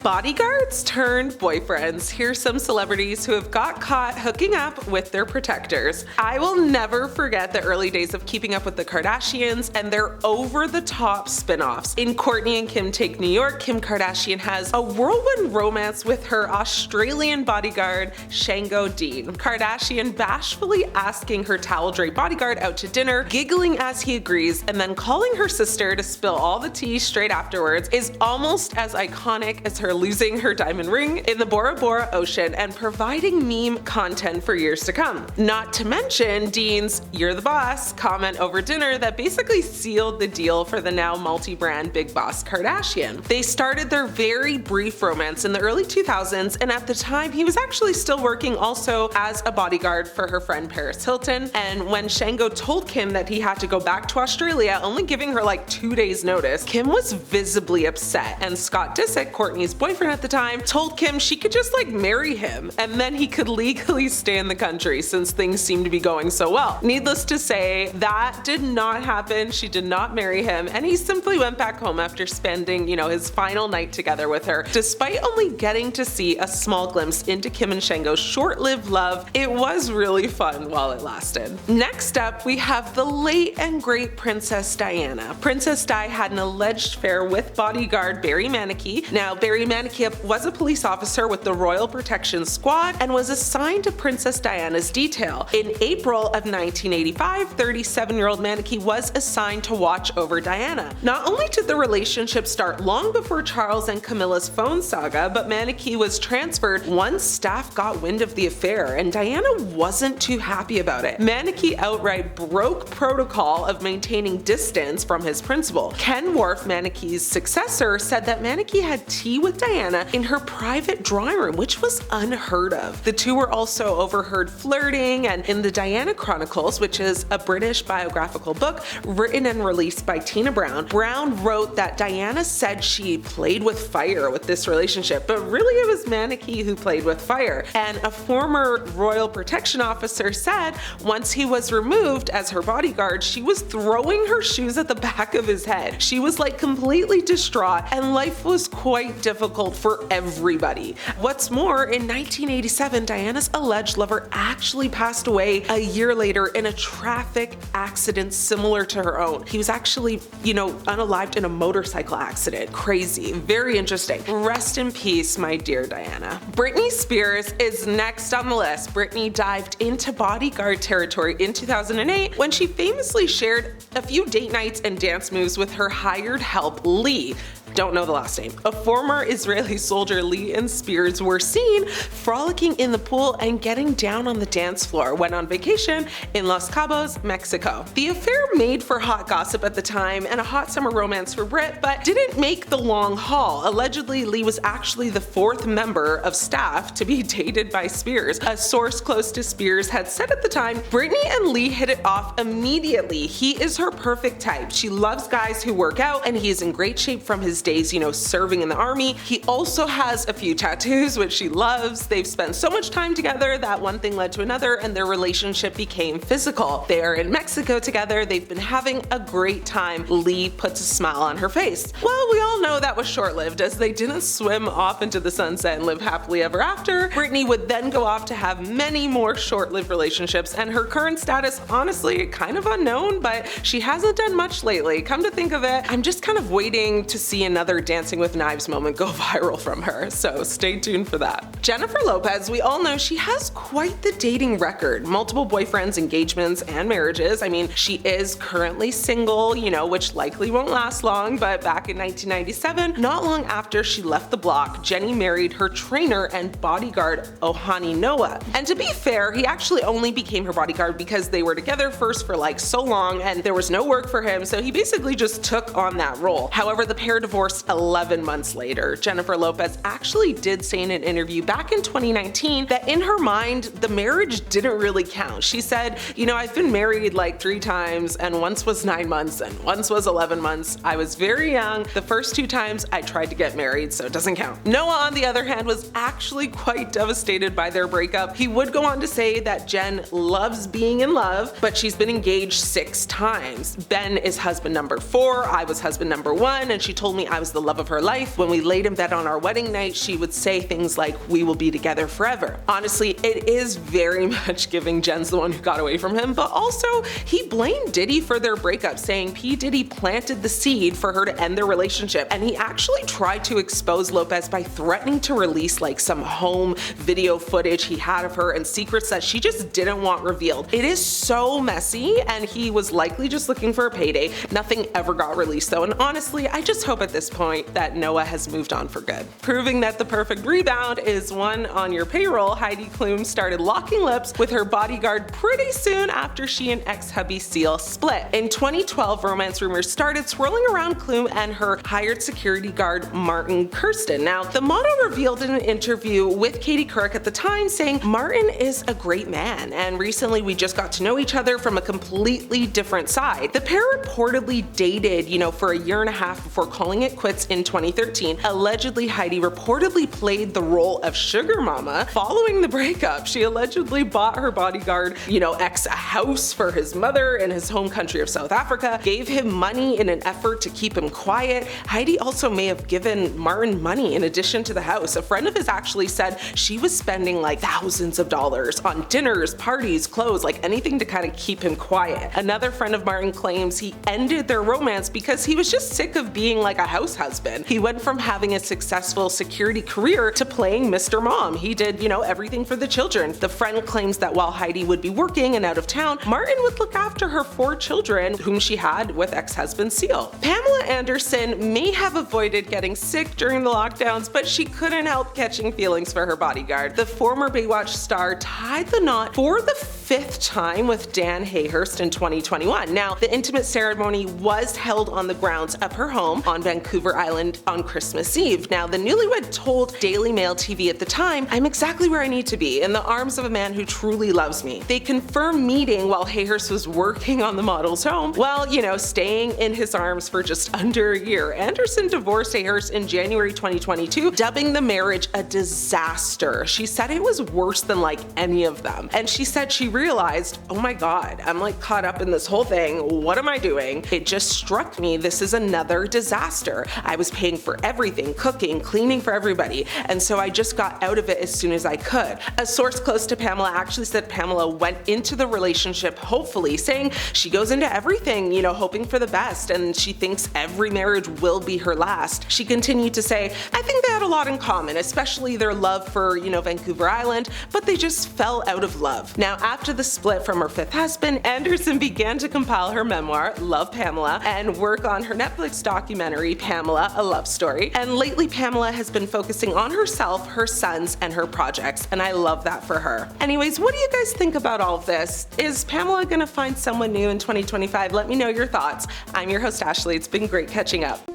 Bodyguards turned boyfriends. Here's some celebrities who have got caught hooking up with their protectors. I will never forget the early days of Keeping Up with the Kardashians and their over-the-top spin-offs. In Kourtney and Kim Take New York, Kim Kardashian has a whirlwind romance with her Australian bodyguard, Shango Dean. Kardashian bashfully asking her towel-draped bodyguard out to dinner, giggling as he agrees, and then calling her sister to spill all the tea straight afterwards is almost as iconic as her losing her diamond ring in the Bora Bora Ocean and providing meme content for years to come. Not to mention Dean's "you're the boss" comment over dinner that basically sealed the deal for the now multi-brand big boss Kardashian. They started their very brief romance in the early 2000s, and at the time he was actually still working also as a bodyguard for her friend Paris Hilton. And when Shango told Kim that he had to go back to Australia, only giving her like 2 days notice, Kim was visibly upset, and Scott Disick, Kourtney's boyfriend at the time, told Kim she could just like marry him and then he could legally stay in the country since things seemed to be going so well. Needless to say, that did not happen. She did not marry him, and he simply went back home after spending, his final night together with her. Despite only getting to see a small glimpse into Kim and Shango's short-lived love, it was really fun while it lasted. Next up, we have the late and great Princess Diana. Princess Di had an alleged affair with bodyguard Barry Manicky. Now, Barry Manicky was a police officer with the Royal Protection Squad and was assigned to Princess Diana's detail. In April of 1985, 37-year-old Manicky was assigned to watch over Diana. Not only did the relationship start long before Charles and Camilla's phone saga, but Manicky was transferred once staff got wind of the affair, and Diana wasn't too happy about it. Manicky outright broke protocol of maintaining distance from his principal. Ken Worf, Manicky's successor, said that Manicky had tea with Diana in her private drawing room, which was unheard of. The two were also overheard flirting, and in the Diana Chronicles, which is a British biographical book written and released by Tina Brown, Brown wrote that Diana said she played with fire with this relationship, but really it was Manicky who played with fire. And a former Royal Protection officer said once he was removed as her bodyguard, she was throwing her shoes at the back of his head. She was like completely distraught, and life was quite difficult for everybody. What's more, in 1987, Diana's alleged lover actually passed away a year later in a traffic accident similar to her own. He was actually, unalived in a motorcycle accident. Crazy. Very interesting. Rest in peace, my dear Diana. Britney Spears is next on the list. Britney dived into bodyguard territory in 2008 when she famously shared a few date nights and dance moves with her hired help, Lee. Don't know the last name. A former Israeli soldier, Lee and Spears were seen frolicking in the pool and getting down on the dance floor when on vacation in Los Cabos, Mexico. The affair made for hot gossip at the time and a hot summer romance for Brit, but didn't make the long haul. Allegedly, Lee was actually the fourth member of staff to be dated by Spears. A source close to Spears had said at the time, Britney and Lee hit it off immediately. He is her perfect type. She loves guys who work out, and he is in great shape from his days, serving in the army. He also has a few tattoos, which she loves. They've spent so much time together that one thing led to another, and their relationship became physical. They are in Mexico together. They've been having a great time. Lee puts a smile on her face. Well, we all know that was short-lived, as they didn't swim off into the sunset and live happily ever after. Britney would then go off to have many more short-lived relationships, and her current status, honestly, kind of unknown, but she hasn't done much lately. Come to think of it, I'm just kind of waiting to see another Dancing with Knives moment go viral from her, so stay tuned for that. Jennifer Lopez, we all know she has quite the dating record. Multiple boyfriends, engagements, and marriages. I mean, she is currently single, which likely won't last long, but back in 1997, not long after she left the block, Jenny married her trainer and bodyguard, Ohani Noah. And to be fair, he actually only became her bodyguard because they were together first for like so long and there was no work for him, so he basically just took on that role. However, the pair divorced 11 months later. Jennifer Lopez actually did say in an interview back in 2019 that in her mind, the marriage didn't really count. She said, I've been married like 3 times, and once was 9 months and once was 11 months. I was very young. The first 2 times I tried to get married, so it doesn't count. Noah, on the other hand, was actually quite devastated by their breakup. He would go on to say that Jen loves being in love, but she's been engaged 6 times. Ben is husband number 4, I was husband number 1, and she told me I was the love of her life. When we laid in bed on our wedding night, she would say things like, we will be together forever. Honestly, it is very much giving Jen's the one who got away from him, but also he blamed Diddy for their breakup, saying P. Diddy planted the seed for her to end their relationship, and he actually tried to expose Lopez by threatening to release like some home video footage he had of her and secrets that she just didn't want revealed. It is so messy, and he was likely just looking for a payday. Nothing ever got released though, and honestly, I just hope at this point that Noah has moved on for good. Proving that the perfect rebound is one on your payroll, Heidi Klum started locking lips with her bodyguard pretty soon after she and ex-hubby Seal split. In 2012, romance rumors started swirling around Klum and her hired security guard Martin Kirsten. Now, the model revealed in an interview with Katie Couric at the time, saying Martin is a great man, and recently we just got to know each other from a completely different side. The pair reportedly dated, for a year and a half before calling it quits in 2013. Allegedly, Heidi reportedly played the role of sugar mama. Following the breakup, she allegedly bought her bodyguard, ex a house for his mother in his home country of South Africa, gave him money in an effort to keep him quiet. Heidi also may have given Martin money in addition to the house. A friend of his actually said she was spending like thousands of dollars on dinners, parties, clothes, like anything to kind of keep him quiet. Another friend of Martin claims he ended their romance because he was just sick of being like a house husband. He went from having a successful security career to playing Mr. Mom. He did, everything for the children. The friend claims that while Heidi would be working and out of town, Martin would look after her 4 children, whom she had with ex-husband Seal. Pamela Anderson may have avoided getting sick during the lockdowns, but she couldn't help catching feelings for her bodyguard. The former Baywatch star tied the knot for the 5th time with Dan Hayhurst in 2021. Now, the intimate ceremony was held on the grounds of her home on Vancouver Island on Christmas Eve. Now, the newlywed told Daily Mail TV at the time, "I'm exactly where I need to be, in the arms of a man who truly loves me." They confirmed meeting while Hayhurst was working on the model's home, while, staying in his arms for just under a year. Anderson divorced Hayhurst in January 2022, dubbing the marriage a disaster. She said it was worse than like any of them. And she said she realized, oh my God, I'm like caught up in this whole thing. What am I doing? It just struck me, this is another disaster. I was paying for everything, cooking, cleaning for everybody. And so I just got out of it as soon as I could. A source close to Pamela actually said Pamela went into the relationship hopefully, saying she goes into everything, hoping for the best, and she thinks every marriage will be her last. She continued to say, I think they had a lot in common, especially their love for, Vancouver Island, but they just fell out of love. Now, after the split from her 5th husband, Anderson began to compile her memoir, Love Pamela, and work on her Netflix documentary, Pamela, A Love Story. And lately, Pamela has been focusing on herself, her sons, and her projects, and I love that for her. Anyways, what do you guys think about all of this? Is Pamela gonna find someone new in 2025? Let me know your thoughts. I'm your host, Ashley. It's been great catching up.